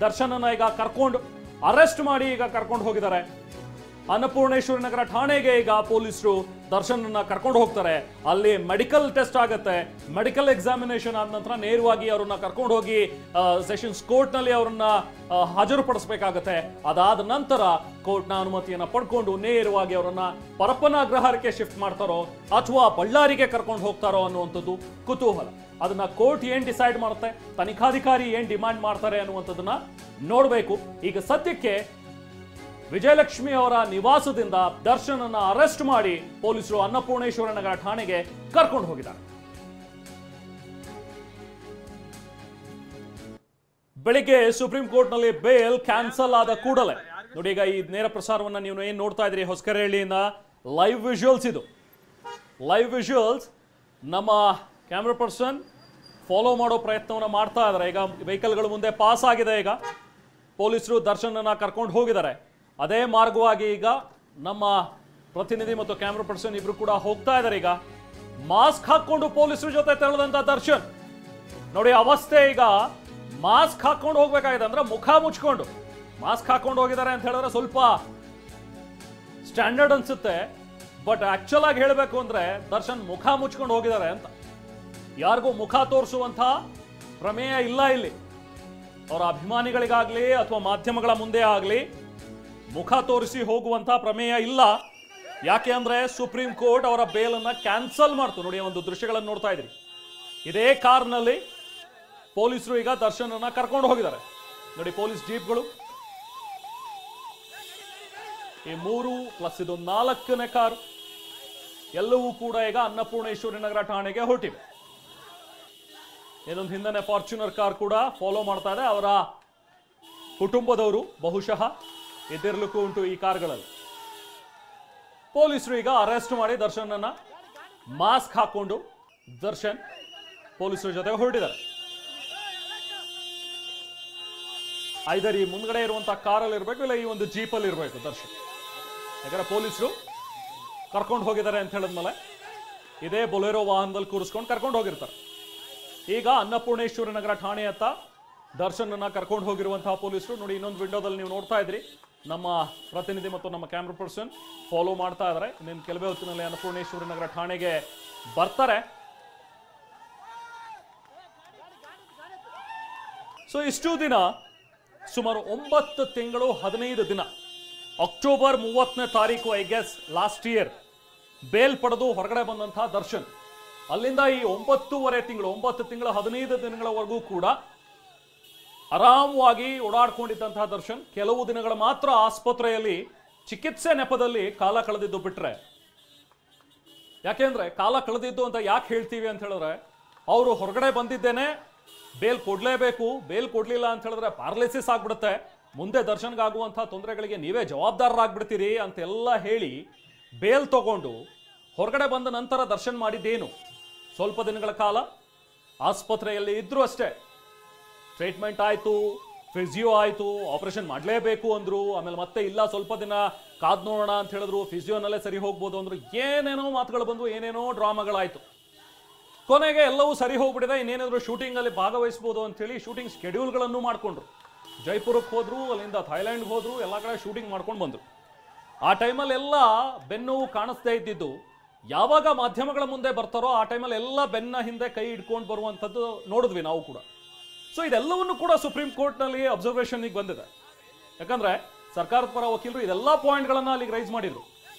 ದರ್ಶನನ್ನ ಈಗ ಕರ್ಕೊಂಡು ಅರೆಸ್ಟ್ ಮಾಡಿ ಈಗ ಕರ್ಕೊಂಡು ಹೋಗಿದ್ದಾರೆ. ಅನ್ನಪೂರ್ಣೇಶ್ವರಿ ನಗರ ಠಾಣೆಗೆ ಈಗ ಪೊಲೀಸರು ದರ್ಶನನ್ನ ಕರ್ಕೊಂಡು ಹೋಗ್ತಾರೆ. ಅಲ್ಲಿ ಮೆಡಿಕಲ್ ಟೆಸ್ಟ್ ಆಗುತ್ತೆ. ಮೆಡಿಕಲ್ ಎಕ್ಸಾಮಿನೇಷನ್ ಆದ ನಂತರ ನೇರವಾಗಿ ಅವರನ್ನ ಕರ್ಕೊಂಡು ಹೋಗಿ ಸೆಷನ್ಸ್ ಕೋರ್ಟ್ ನಲ್ಲಿ ಅವರನ್ನ ಹಾಜರುಪಡಿಸಬೇಕಾಗತ್ತೆ. ಅದಾದ ನಂತರ ಕೋರ್ಟ್ನ ಅನುಮತಿಯನ್ನ ಪಡ್ಕೊಂಡು ನೇರವಾಗಿ ಅವರನ್ನ ಪರಪ್ಪನ ಅಗ್ರಹಾರಕ್ಕೆ ಶಿಫ್ಟ್ ಮಾಡ್ತಾರೋ ಅಥವಾ ಬಳ್ಳಾರಿಗೆ ಕರ್ಕೊಂಡು ಹೋಗ್ತಾರೋ ಅನ್ನುವಂಥದ್ದು ಕುತೂಹಲ. ಅದನ್ನ ಕೋರ್ಟ್ ಏನ್ ಡಿಸೈಡ್ ಮಾಡುತ್ತೆ, ತನಿಖಾಧಿಕಾರಿ ಏನ್ ಡಿಮ್ಯಾಂಡ್ ಮಾಡ್ತಾರೆ ಅನ್ನುವಂಥದ್ದನ್ನ ನೋಡಬೇಕು. ಈಗ ಸದ್ಯಕ್ಕೆ ವಿಜಯಲಕ್ಷ್ಮಿ ಅವರ ನಿವಾಸದಿಂದ ದರ್ಶನನ್ನ ಅರೆಸ್ಟ್ ಮಾಡಿ ಪೊಲೀಸರು ಅನ್ನಪೂರ್ಣೇಶ್ವರ ನಗರ ಠಾಣೆಗೆ ಕರ್ಕೊಂಡು ಹೋಗಿದ್ದಾರೆ. ಬೆಳಿಗ್ಗೆ ಸುಪ್ರೀಂ ಕೋರ್ಟ್ ನಲ್ಲಿ ಬೇಲ್ ಕ್ಯಾನ್ಸಲ್ ಆದ ಕೂಡಲೇ ನೋಡಿ, ಈಗ ಈ ನೇರ ಪ್ರಸಾರವನ್ನ ನೀವು ಏನ್ ನೋಡ್ತಾ ಇದ್ರಿ ಹೊಸಕೆರೆಹಳ್ಳಿಯಿಂದ ಲೈವ್ ವಿಜುವಲ್ಸ್, ಇದು ಲೈವ್ ವಿಜುವಲ್ಸ್. ನಮ್ಮ ಕ್ಯಾಮ್ರಾ ಪರ್ಸನ್ ಫಾಲೋ ಮಾಡೋ ಪ್ರಯತ್ನವನ್ನ ಮಾಡ್ತಾ ಇದ್ದಾರೆ. ಈಗ ವೆಹಿಕಲ್ಗಳು ಮುಂದೆ ಪಾಸ್ ಆಗಿದೆ. ಈಗ ಪೊಲೀಸರು ದರ್ಶನನ್ನ ಕರ್ಕೊಂಡು ಹೋಗಿದ್ದಾರೆ. ಅದೇ ಮಾರ್ಗವಾಗಿ ಈಗ ನಮ್ಮ ಪ್ರತಿನಿಧಿ ಮತ್ತು ಕ್ಯಾಮ್ರಾ ಪರ್ಸನ್ ಇಬ್ರು ಕೂಡ ಹೋಗ್ತಾ ಇದ್ದಾರೆ. ಈಗ ಮಾಸ್ಕ್ ಹಾಕೊಂಡು ಪೊಲೀಸರ ಜೊತೆ ತೆರಳಿದಂತ ದರ್ಶನ್ ನೋಡಿ ಅವಸ್ಥೆ. ಈಗ ಮಾಸ್ಕ್ ಹಾಕೊಂಡು ಹೋಗ್ಬೇಕಾಗಿದೆ ಅಂದ್ರೆ ಮುಖ ಮುಚ್ಕೊಂಡು ಮಾಸ್ಕ್ ಹಾಕೊಂಡು ಹೋಗಿದ್ದಾರೆ ಅಂತ ಹೇಳಿದ್ರೆ ಸ್ವಲ್ಪ ಸ್ಟ್ಯಾಂಡರ್ಡ್ ಅನ್ಸುತ್ತೆ. ಬಟ್ ಆಕ್ಚುಲ್ ಆಗಿ ಹೇಳಬೇಕು ಅಂದ್ರೆ ದರ್ಶನ್ ಮುಖ ಮುಚ್ಕೊಂಡು ಹೋಗಿದ್ದಾರೆ ಅಂತ. ಯಾರಿಗೂ ಮುಖ ತೋರಿಸುವಂತ ಪ್ರಮೇಯ ಇಲ್ಲ ಇಲ್ಲಿ. ಅವರ ಅಭಿಮಾನಿಗಳಿಗಾಗ್ಲಿ ಅಥವಾ ಮಾಧ್ಯಮಗಳ ಮುಂದೆ ಆಗ್ಲಿ ಮುಖ ತೋರಿಸಿ ಹೋಗುವಂತ ಪ್ರಮೇಯ ಇಲ್ಲ. ಯಾಕೆ ಅಂದ್ರೆ ಸುಪ್ರೀಂ ಕೋರ್ಟ್ ಅವರ ಬೇಲನ್ನ ಕ್ಯಾನ್ಸಲ್ ಮಾಡ್ತು. ನೋಡಿ ಒಂದು ದೃಶ್ಯಗಳನ್ನು ನೋಡ್ತಾ ಇದ್ರಿ. ಇದೇ ಕಾರ್ನಲ್ಲಿ ಪೊಲೀಸರು ಈಗ ದರ್ಶನನ್ನ ಕರ್ಕೊಂಡು ಹೋಗಿದ್ದಾರೆ. ನೋಡಿ ಪೊಲೀಸ್ ಜೀಪ್ಗಳು, ಈ 3 + ಇದು 4ನೇ ಕಾರು ಎಲ್ಲವೂ ಕೂಡ ಈಗ ಅನ್ನಪೂರ್ಣೇಶ್ವರಿ ನಗರ ಠಾಣೆಗೆ ಹೊರಟಿವೆ. ಇನ್ನೊಂದು ಹಿಂದನೆ ಫಾರ್ಚುನರ್ ಕಾರ್ ಕೂಡ ಫಾಲೋ ಮಾಡ್ತಾ ಇದೆ. ಅವರ ಕುಟುಂಬದವರು ಬಹುಶಃ ಎದಿರ್ಲಿಕ್ಕೂ ಉಂಟು ಈ ಕಾರ್ಗಳಲ್ಲಿ. ಪೊಲೀಸರು ಈಗ ಅರೆಸ್ಟ್ ಮಾಡಿ ದರ್ಶನನ್ನ ಮಾಸ್ಕ್ ಹಾಕೊಂಡು ದರ್ಶನ್ ಪೊಲೀಸರ ಜೊತೆ ಹೊರಟಿದ್ದಾರೆ. ಐದರ್ ಈ ಮುಂದ್ಗಡೆ ಇರುವಂತಹ ಕಾರಲ್ಲಿ ಇರಬೇಕು, ಇಲ್ಲ ಈ ಒಂದು ಜೀಪಲ್ಲಿ ಇರಬೇಕು ದರ್ಶನ್. ಯಾಕಂದ್ರೆ ಪೊಲೀಸರು ಕರ್ಕೊಂಡು ಹೋಗಿದ್ದಾರೆ ಅಂತ ಹೇಳಿದ್ಮೇಲೆ ಇದೇ ಬೊಲೆರೋ ವಾಹನದಲ್ಲಿ ಕೂರಿಸ್ಕೊಂಡು ಕರ್ಕೊಂಡು ಹೋಗಿರ್ತಾರೆ. ಈಗ ಅನ್ನಪೂರ್ಣೇಶ್ವರಿ ನಗರ ಠಾಣೆಯತ್ತ ದರ್ಶನನ್ನ ಕರ್ಕೊಂಡು ಹೋಗಿರುವಂತಹ ಪೊಲೀಸರು ನೋಡಿ ಇನ್ನೊಂದು ವಿಂಡೋದಲ್ಲಿ ನೀವು ನೋಡ್ತಾ ಇದ್ರಿ. ನಮ್ಮ ಪ್ರತಿನಿಧಿ ಮತ್ತು ನಮ್ಮ ಕ್ಯಾಮ್ರಾ ಪರ್ಸನ್ ಫಾಲೋ ಮಾಡ್ತಾ ಇದ್ದಾರೆ. ಇನ್ನೇನು ಕೆಲವೇ ಹೊತ್ತಿನಲ್ಲಿ ಅನ್ನಪೂರ್ಣೇಶ್ವರಿ ನಗರ ಠಾಣೆಗೆ ಬರ್ತಾರೆ. ಸೊ ಇಷ್ಟು ದಿನ ಸುಮಾರು 9 ತಿಂಗಳು 15 ದಿನ, ಅಕ್ಟೋಬರ್ 30ನೇ ತಾರೀಕು I guess last year bail ಪಡೆದು ಹೊರಗಡೆ ಬಂದಂತಹ ದರ್ಶನ್ ಅಲ್ಲಿಂದ ಈ 9 ತಿಂಗಳು 15 ದಿನಗಳವರೆಗೂ ಕೂಡ ಆರಾಮವಾಗಿ ಓಡಾಡ್ಕೊಂಡಿದ್ದಂತಹ ದರ್ಶನ್ ಕೆಲವು ದಿನಗಳ ಮಾತ್ರ ಆಸ್ಪತ್ರೆಯಲ್ಲಿ ಚಿಕಿತ್ಸೆ ನೆಪದಲ್ಲಿ ಕಾಲ ಕಳೆದಿದ್ದು ಬಿಟ್ರೆ, ಯಾಕೆಂದ್ರೆ ಕಾಲ ಕಳೆದಿದ್ದು ಅಂತ ಯಾಕೆ ಹೇಳ್ತೀವಿ ಅಂತ ಹೇಳಿದ್ರೆ, ಅವರು ಹೊರಗಡೆ ಬಂದಿದ್ದೇನೆ ಬೇಲ್ ಕೊಡ್ಲೇಬೇಕು, ಬೇಲ್ ಕೊಡ್ಲಿಲ್ಲ ಅಂತ ಹೇಳಿದ್ರೆ ಪ್ಯಾರಲಿಸಿಸ್ ಆಗ್ಬಿಡುತ್ತೆ, ಮುಂದೆ ದರ್ಶನ್ಗಾಗುವಂತಹ ತೊಂದರೆಗಳಿಗೆ ನೀವೇ ಜವಾಬ್ದಾರರಾಗ್ಬಿಡ್ತೀರಿ ಅಂತೆಲ್ಲ ಹೇಳಿ ಬೇಲ್ ತಗೊಂಡು ಹೊರಗಡೆ ಬಂದ ನಂತರ ದರ್ಶನ್ ಮಾಡಿದ್ದೇನು, ಸ್ವಲ್ಪ ದಿನಗಳ ಕಾಲ ಆಸ್ಪತ್ರೆಯಲ್ಲಿ ಇದ್ರು ಅಷ್ಟೇ. ಟ್ರೀಟ್ಮೆಂಟ್ ಆಯಿತು, ಫಿಸಿಯೋ ಆಯಿತು, ಆಪರೇಷನ್ ಮಾಡಲೇಬೇಕು ಅಂದರು. ಆಮೇಲೆ ಮತ್ತೆ ಇಲ್ಲ ಸ್ವಲ್ಪ ದಿನ ಕಾದ್ ನೋಡೋಣ ಅಂತ ಹೇಳಿದ್ರು, ಫಿಸಿಯೋನಲ್ಲೇ ಸರಿ ಹೋಗ್ಬೋದು ಅಂದರು. ಏನೇನೋ ಮಾತುಗಳು ಬಂದು ಏನೇನೋ ಡ್ರಾಮಾಗಳಾಯಿತು. ಕೊನೆಗೆ ಎಲ್ಲವೂ ಸರಿ ಹೋಗ್ಬಿಟ್ಟಿದೆ. ಇನ್ನೇನಾದರೂ ಶೂಟಿಂಗಲ್ಲಿ ಭಾಗವಹಿಸ್ಬೋದು ಅಂತೇಳಿ ಶೂಟಿಂಗ್ ಸ್ಕೆಡ್ಯೂಲ್ಗಳನ್ನು ಮಾಡಿಕೊಂಡ್ರು. ಜೈಪುರಕ್ಕೆ ಹೋದ್ರು, ಅಲ್ಲಿಂದ ಥೈಲ್ಯಾಂಡ್ಗೆ ಹೋದ್ರು, ಎಲ್ಲ ಕಡೆ ಶೂಟಿಂಗ್ ಮಾಡ್ಕೊಂಡು ಬಂದರು. ಆ ಟೈಮಲ್ಲಿ ಎಲ್ಲ ಬೆನ್ನೋವು ಕಾಣಿಸ್ದೇ ಇದ್ದಿದ್ದು, ಯಾವಾಗ ಮಾಧ್ಯಮಗಳ ಮುಂದೆ ಬರ್ತಾರೋ ಆ ಟೈಮಲ್ಲಿ ಎಲ್ಲ ಬೆನ್ನ ಹಿಂದೆ ಕೈ ಇಟ್ಕೊಂಡು ಬರುವಂಥದ್ದು ನೋಡಿದ್ವಿ ನಾವು ಕೂಡ. ಸೊ ಇದೆಲ್ಲವನ್ನು ಕೂಡ ಸುಪ್ರೀಂ ಕೋರ್ಟ್ನಲ್ಲಿ ಅಬ್ಸರ್ವೇಷನ್ಗೆ ಬಂದಿದೆ. ಯಾಕಂದ್ರೆ ಸರ್ಕಾರದ ಪರ ವಕೀಲರು ಇದೆಲ್ಲ ಪಾಯಿಂಟ್ಗಳನ್ನು ಅಲ್ಲಿಗೆ ರೈಸ್ ಮಾಡಿದ್ರು.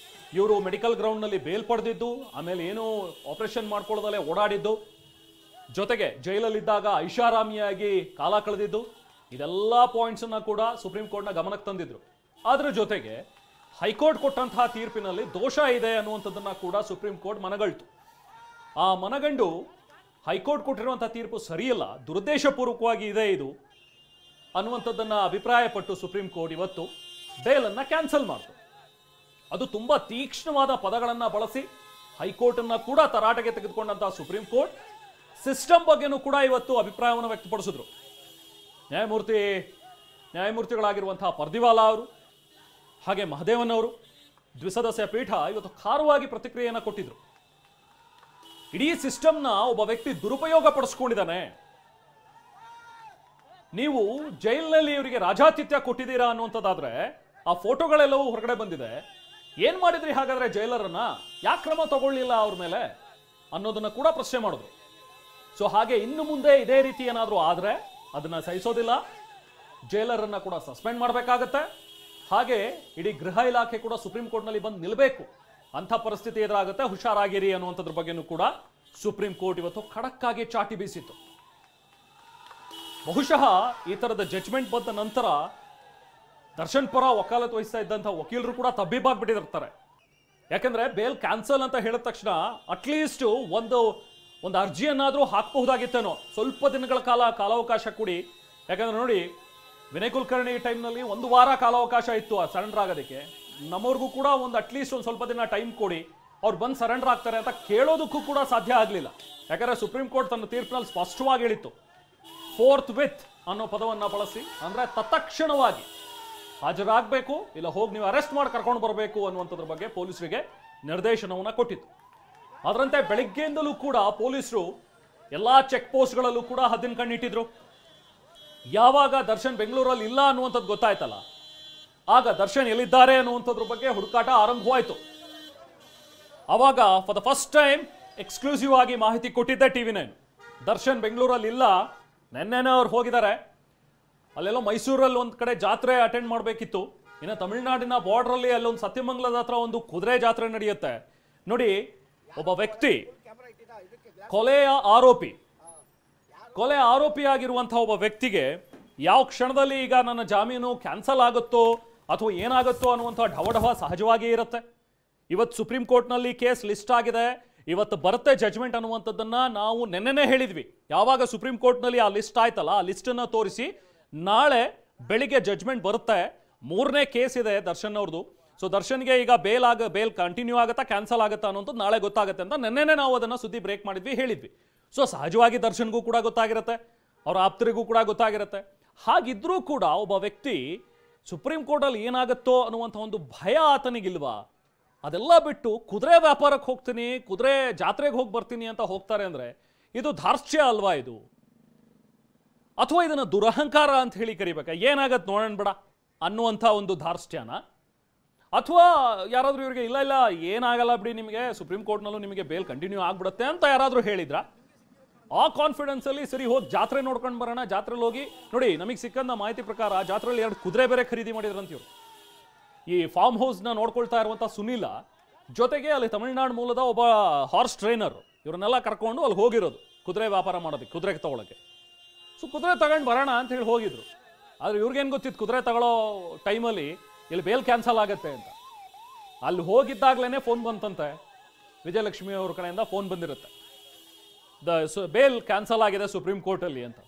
ಇವರು ಮೆಡಿಕಲ್ ಗ್ರೌಂಡ್ನಲ್ಲಿ ಬೇಲ್ ಪಡೆದಿದ್ದು, ಆಮೇಲೆ ಏನು ಆಪರೇಷನ್ ಮಾಡ್ಕೊಳ್ಳೋದಲ್ಲೇ ಓಡಾಡಿದ್ದು, ಜೊತೆಗೆ ಜೈಲಲ್ಲಿದ್ದಾಗ ಐಷಾರಾಮಿಯಾಗಿ ಕಾಲ ಕಳೆದಿದ್ದು, ಇದೆಲ್ಲ ಪಾಯಿಂಟ್ಸನ್ನು ಕೂಡ ಸುಪ್ರೀಂ ಕೋರ್ಟ್ನ ಗಮನಕ್ಕೆ ತಂದಿದ್ರು. ಅದರ ಜೊತೆಗೆ ಹೈಕೋರ್ಟ್ ಕೊಟ್ಟಂತಹ ತೀರ್ಪಿನಲ್ಲಿ ದೋಷ ಇದೆ ಅನ್ನುವಂಥದ್ದನ್ನು ಕೂಡ ಸುಪ್ರೀಂ ಕೋರ್ಟ್ ಮನಗಳ್ತು. ಆ ಮನಗಂಡು ಹೈಕೋರ್ಟ್ ಕೊಟ್ಟಿರುವಂತಹ ತೀರ್ಪು ಸರಿಯಲ್ಲ, ದುರುದ್ದೇಶಪೂರ್ವಕವಾಗಿ ಇದೆ ಇದು ಅನ್ನುವಂಥದ್ದನ್ನು ಅಭಿಪ್ರಾಯಪಟ್ಟು ಸುಪ್ರೀಂ ಕೋರ್ಟ್ ಇವತ್ತು ಬೇಲನ್ನು ಕ್ಯಾನ್ಸಲ್ ಮಾಡಿತು. ಅದು ತುಂಬಾ ತೀಕ್ಷ್ಣವಾದ ಪದಗಳನ್ನು ಬಳಸಿ ಹೈಕೋರ್ಟನ್ನು ಕೂಡ ತರಾಟೆಗೆ ತೆಗೆದುಕೊಂಡಂತಹ ಸುಪ್ರೀಂ ಕೋರ್ಟ್ ಸಿಸ್ಟಮ್ ಬಗ್ಗೆನೂ ಕೂಡ ಇವತ್ತು ಅಭಿಪ್ರಾಯವನ್ನು ವ್ಯಕ್ತಪಡಿಸಿದ್ರು. ನ್ಯಾಯಮೂರ್ತಿಗಳಾಗಿರುವಂತಹ ಪರ್ದಿವಾಲಾ ಅವರು ಹಾಗೆ ಮಹದೇವನ್ ಅವರು ದ್ವಿಸದಸ್ಯ ಪೀಠ ಇವತ್ತು ಖಾರವಾಗಿ ಪ್ರತಿಕ್ರಿಯೆಯನ್ನು ಕೊಟ್ಟಿದ್ರು. ಇಡೀ ಸಿಸ್ಟಮ್ನ ಒಬ್ಬ ವ್ಯಕ್ತಿ ದುರುಪಯೋಗ ಪಡಿಸ್ಕೊಂಡಿದ್ದಾನೆ, ನೀವು ಜೈಲಿನಲ್ಲಿ ಇವರಿಗೆ ರಾಜಾತಿಥ್ಯ ಕೊಟ್ಟಿದ್ದೀರಾ ಅನ್ನುವಂಥದ್ದಾದ್ರೆ ಆ ಫೋಟೋಗಳೆಲ್ಲವೂ ಹೊರಗಡೆ ಬಂದಿದೆ. ಏನ್ ಮಾಡಿದ್ರಿ ಹಾಗಾದ್ರೆ ಜೈಲರನ್ನ? ಯಾಕೆ ಕ್ರಮ ತಗೊಳ್ಳಿಲ್ಲ ಅವ್ರ ಮೇಲೆ ಅನ್ನೋದನ್ನ ಕೂಡ ಪ್ರಶ್ನೆ ಮಾಡಿದ್ರು. ಸೊ ಹಾಗೆ ಇನ್ನು ಮುಂದೆ ಇದೇ ರೀತಿ ಏನಾದರೂ ಆದ್ರೆ ಅದನ್ನ ಸಹಿಸೋದಿಲ್ಲ, ಜೈಲರನ್ನ ಕೂಡ ಸಸ್ಪೆಂಡ್ ಮಾಡಬೇಕಾಗತ್ತೆ. ಹಾಗೆ ಇಡೀ ಗೃಹ ಇಲಾಖೆ ಕೂಡ ಸುಪ್ರೀಂ ಕೋರ್ಟ್ನಲ್ಲಿ ಬಂದು ನಿಲ್ಲಬೇಕು ಅಂಥ ಪರಿಸ್ಥಿತಿ ಎದುರಾಗುತ್ತೆ. ಹುಷಾರಾಗಿರಿ ಅನ್ನುವಂಥದ್ರ ಬಗ್ಗೆನೂ ಕೂಡ ಸುಪ್ರೀಂ ಕೋರ್ಟ್ ಇವತ್ತು ಖಡಕ್ ಆಗಿ ಚಾಟಿ ಬೀಸಿತ್ತು. ಬಹುಶಃ ಈ ತರದ ಜಡ್ಜ್ಮೆಂಟ್ ಬಂದ ನಂತರ ದರ್ಶನ್ ಪರ ವಕಾಲತ್ ವಹಿಸ್ತಾ ಇದ್ದಂಥ ವಕೀಲರು ಕೂಡ ತಬ್ಬಿಬ್ಬಾಗ್ಬಿಟ್ಟಿರ್ತಾರೆ. ಯಾಕಂದ್ರೆ ಬೇಲ್ ಕ್ಯಾನ್ಸಲ್ ಅಂತ ಹೇಳಿದ ತಕ್ಷಣ ಅಟ್ಲೀಸ್ಟ್ ಒಂದು ಅರ್ಜಿಯನ್ನಾದರೂ ಹಾಕಬಹುದಾಗಿತ್ತೇನೋ, ಸ್ವಲ್ಪ ದಿನಗಳ ಕಾಲಾವಕಾಶ ಕೊಡಿ. ಯಾಕಂದ್ರೆ ನೋಡಿ, ವಿನಯ್ ಕುಲಕರ್ಣಿ ಟೈಮ್ನಲ್ಲಿ 1 ವಾರ ಕಾಲಾವಕಾಶ ಇತ್ತು ಆ ಸರೆಂಡರ್ ಆಗೋದಕ್ಕೆ. ನಮ್ಮವ್ರಿಗೂ ಕೂಡ ಅಟ್ಲೀಸ್ಟ್ ಒಂದು ಸ್ವಲ್ಪ ದಿನ ಟೈಮ್ ಕೊಡಿ, ಅವ್ರು ಬಂದು ಸರೆಂಡರ್ ಆಗ್ತಾರೆ ಅಂತ ಕೇಳೋದಕ್ಕೂ ಕೂಡ ಸಾಧ್ಯ ಆಗಲಿಲ್ಲ. ಯಾಕಂದ್ರೆ ಸುಪ್ರೀಂ ಕೋರ್ಟ್ ತನ್ನ ತೀರ್ಪಿನಲ್ಲಿ ಸ್ಪಷ್ಟವಾಗಿ ಹೇಳಿತ್ತು, ಫೋರ್ತ್ ವಿತ್ ಅನ್ನೋ ಪದವನ್ನ ಬಳಸಿ, ಅಂದ್ರೆ ತತ್ಕ್ಷಣವಾಗಿ ಹಾಜರಾಗಬೇಕು, ಇಲ್ಲ ಹೋಗಿ ನೀವು ಅರೆಸ್ಟ್ ಮಾಡಿ ಕರ್ಕೊಂಡು ಬರಬೇಕು ಅನ್ನುವಂಥದ್ರ ಬಗ್ಗೆ ಪೊಲೀಸರಿಗೆ ನಿರ್ದೇಶನವನ್ನ ಕೊಟ್ಟಿತ್ತು. ಅದರಂತೆ ಬೆಳಿಗ್ಗೆಯಿಂದಲೂ ಕೂಡ ಪೊಲೀಸರು ಎಲ್ಲಾ ಚೆಕ್ ಪೋಸ್ಟ್ಗಳಲ್ಲೂ ಕೂಡ ಹದ್ದಿನ ಕಣ್ಣಿಟ್ಟಿದ್ರು. ಯಾವಾಗ ದರ್ಶನ್ ಬೆಂಗಳೂರಲ್ಲಿ ಇಲ್ಲ ಅನ್ನುವಂಥದ್ದು ಗೊತ್ತಾಯ್ತಲ್ಲ, ಆಗ ದರ್ಶನ್ ಎಲ್ಲಿದ್ದಾರೆ ಅನ್ನುವಂಥದ್ರ ಬಗ್ಗೆ ಹುಡುಕಾಟ ಆರಂಭವಾಯಿತು. ಅವಾಗ for the first time exclusive ಆಗಿ ಮಾಹಿತಿ ಕೊಟ್ಟಿದ್ದೆ TV9. ದರ್ಶನ್ ಬೆಂಗಳೂರಲ್ಲಿ ಇಲ್ಲ, ನೆನ್ನೆನೇ ಅವ್ರು ಹೋಗಿದ್ದಾರೆ. ಅಲ್ಲೆಲ್ಲೋ ಮೈಸೂರಲ್ಲಿ ಒಂದು ಕಡೆ ಜಾತ್ರೆ ಅಟೆಂಡ್ ಮಾಡಬೇಕಿತ್ತು. ಇನ್ನು ತಮಿಳುನಾಡಿನ ಬಾರ್ಡ್ರಲ್ಲಿ ಅಲ್ಲೊಂದು ಸತ್ಯಮಂಗಲದ ಹತ್ರ ಒಂದು ಕುದುರೆ ಜಾತ್ರೆ ನಡೆಯುತ್ತೆ. ನೋಡಿ, ಒಬ್ಬ ವ್ಯಕ್ತಿ ಕೊಲೆ ಆರೋಪಿಯಾಗಿರುವಂತಹ ಒಬ್ಬ ವ್ಯಕ್ತಿಗೆ ಯಾವ ಕ್ಷಣದಲ್ಲಿ ಈಗ ನನ್ನ ಜಾಮೀನು ಕ್ಯಾನ್ಸಲ್ ಆಗುತ್ತೋ ಅಥವಾ ಏನಾಗುತ್ತೋ ಅನ್ನುವಂಥ ಢವಢವ ಸಹಜವಾಗಿಯೇ ಇರುತ್ತೆ. ಇವತ್ತು ಸುಪ್ರೀಂ ಕೋರ್ಟ್ನಲ್ಲಿ ಕೇಸ್ ಲಿಸ್ಟ್ ಆಗಿದೆ, ಇವತ್ತು ಬರುತ್ತೆ ಜಡ್ಜ್ಮೆಂಟ್ ಅನ್ನುವಂಥದ್ದನ್ನ ನಾವು ನೆನ್ನೆನೇ ಹೇಳಿದ್ವಿ. ಯಾವಾಗ ಸುಪ್ರೀಂ ಕೋರ್ಟ್ನಲ್ಲಿ ಆ ಲಿಸ್ಟ್ ಆಯ್ತಲ್ಲ, ಆ ಲಿಸ್ಟನ್ನು ತೋರಿಸಿ ನಾಳೆ ಬೆಳಿಗ್ಗೆ ಜಡ್ಜ್ಮೆಂಟ್ ಬರುತ್ತೆ. 3ನೇ ಕೇಸ್ ಇದೆ ದರ್ಶನ್ ಅವ್ರದ್ದು. ಸೊ ದರ್ಶನ್ಗೆ ಈಗ ಬೇಲ್ ಕಂಟಿನ್ಯೂ ಆಗುತ್ತಾ ಕ್ಯಾನ್ಸಲ್ ಆಗುತ್ತಾ ಅನ್ನೋಂಥದ್ದು ನಾಳೆ ಗೊತ್ತಾಗುತ್ತೆ ಅಂತ ನೆನ್ನೆನೇ ನಾವು ಅದನ್ನು ಸುದ್ದಿ ಬ್ರೇಕ್ ಮಾಡಿದ್ವಿ, ಹೇಳಿದ್ವಿ. ಸೊ ಸಹಜವಾಗಿ ದರ್ಶನ್ಗೂ ಕೂಡ ಗೊತ್ತಾಗಿರುತ್ತೆ, ಅವ್ರ ಆಪ್ತರಿಗೂ ಕೂಡ ಗೊತ್ತಾಗಿರುತ್ತೆ. ಹಾಗಿದ್ರೂ ಕೂಡ ಒಬ್ಬ ವ್ಯಕ್ತಿ ಸುಪ್ರೀಂ ಕೋರ್ಟಲ್ಲಿ ಏನಾಗುತ್ತೋ ಅನ್ನುವಂಥ ಒಂದು ಭಯ ಆತನಿಗಿಲ್ವಾ? ಅದೆಲ್ಲ ಬಿಟ್ಟು ಕುದುರೆ ವ್ಯಾಪಾರಕ್ಕೆ ಹೋಗ್ತೀನಿ, ಕುದುರೆ ಜಾತ್ರೆಗೆ ಹೋಗಿ ಬರ್ತೀನಿ ಅಂತ ಹೋಗ್ತಾರೆ ಅಂದರೆ ಇದು ಧಾರ್ಷ್ಟ್ಯ ಅಲ್ವಾ ಇದು? ಅಥವಾ ಇದನ್ನು ದುರಹಂಕಾರ ಅಂತ ಹೇಳಿ ಕರಿಬೇಕಾ? ಏನಾಗತ್ತೆ ನೋಡೋಣ ಬೇಡ ಅನ್ನುವಂಥ ಒಂದು ಧಾರ್ಷ್ಟ್ಯನ? ಅಥವಾ ಯಾರಾದರೂ ಇವರಿಗೆ ಇಲ್ಲ ಏನಾಗಲ್ಲ ಬಿಡಿ, ನಿಮಗೆ ಸುಪ್ರೀಂ ಕೋರ್ಟ್ನಲ್ಲೂ ನಿಮಗೆ ಬೇಲ್ ಕಂಟಿನ್ಯೂ ಆಗ್ಬಿಡುತ್ತೆ ಅಂತ ಯಾರಾದರೂ ಹೇಳಿದ್ರ? ಆ ಕಾನ್ಫಿಡೆನ್ಸಲ್ಲಿ ಸರಿ ಹೋಗಿ ಜಾತ್ರೆ ನೋಡ್ಕೊಂಡು ಬರೋಣ, ಜಾತ್ರೆಲಿ ಹೋಗಿ ನೋಡಿ. ನಮಗೆ ಸಿಕ್ಕಂಥ ಮಾಹಿತಿ ಪ್ರಕಾರ ಜಾತ್ರೆಯಲ್ಲಿ 2 ಕುದುರೆ ಬೇರೆ ಖರೀದಿ ಮಾಡಿದ್ರಂತ ಇವರು. ಈ ಫಾರ್ಮ್ ಹೌಸ್ನ ನೋಡ್ಕೊಳ್ತಾ ಇರುವಂಥ ಸುನೀಲ ಜೊತೆಗೆ ಅಲ್ಲಿ ತಮಿಳುನಾಡು ಮೂಲದ ಒಬ್ಬ ಹಾರ್ಸ್ ಟ್ರೈನರ್, ಇವರನ್ನೆಲ್ಲ ಕರ್ಕೊಂಡು ಅಲ್ಲಿ ಹೋಗಿರೋದು ಕುದುರೆ ವ್ಯಾಪಾರ ಮಾಡೋದಕ್ಕೆ, ಕುದುರೆ ತಗೊಳಕ್ಕೆ. ಸೊ ಕುದುರೆ ತಗೊಂಡು ಬರೋಣ ಅಂತ ಹೇಳಿ ಹೋಗಿದ್ರು. ಆದರೆ ಇವ್ರಿಗೇನು ಗೊತ್ತಿತ್ತು, ಕುದುರೆ ತಗೊಳ್ಳೋ ಟೈಮಲ್ಲಿ ಇಲ್ಲಿ ಬೇಲ್ ಕ್ಯಾನ್ಸಲ್ ಆಗುತ್ತೆ ಅಂತ. ಅಲ್ಲಿ ಹೋಗಿದ್ದಾಗ್ಲೇ ಫೋನ್ ಬಂತಂತೆ, ವಿಜಯಲಕ್ಷ್ಮಿ ಅವ್ರ ಕಡೆಯಿಂದ ಫೋನ್ ಬಂದಿರುತ್ತೆ, ಬೇಲ್ ಕ್ಯಾನ್ಸಲ್ ಆಗಿದೆ ಸುಪ್ರೀಂ ಕೋರ್ಟಲ್ಲಿ ಅಂತ.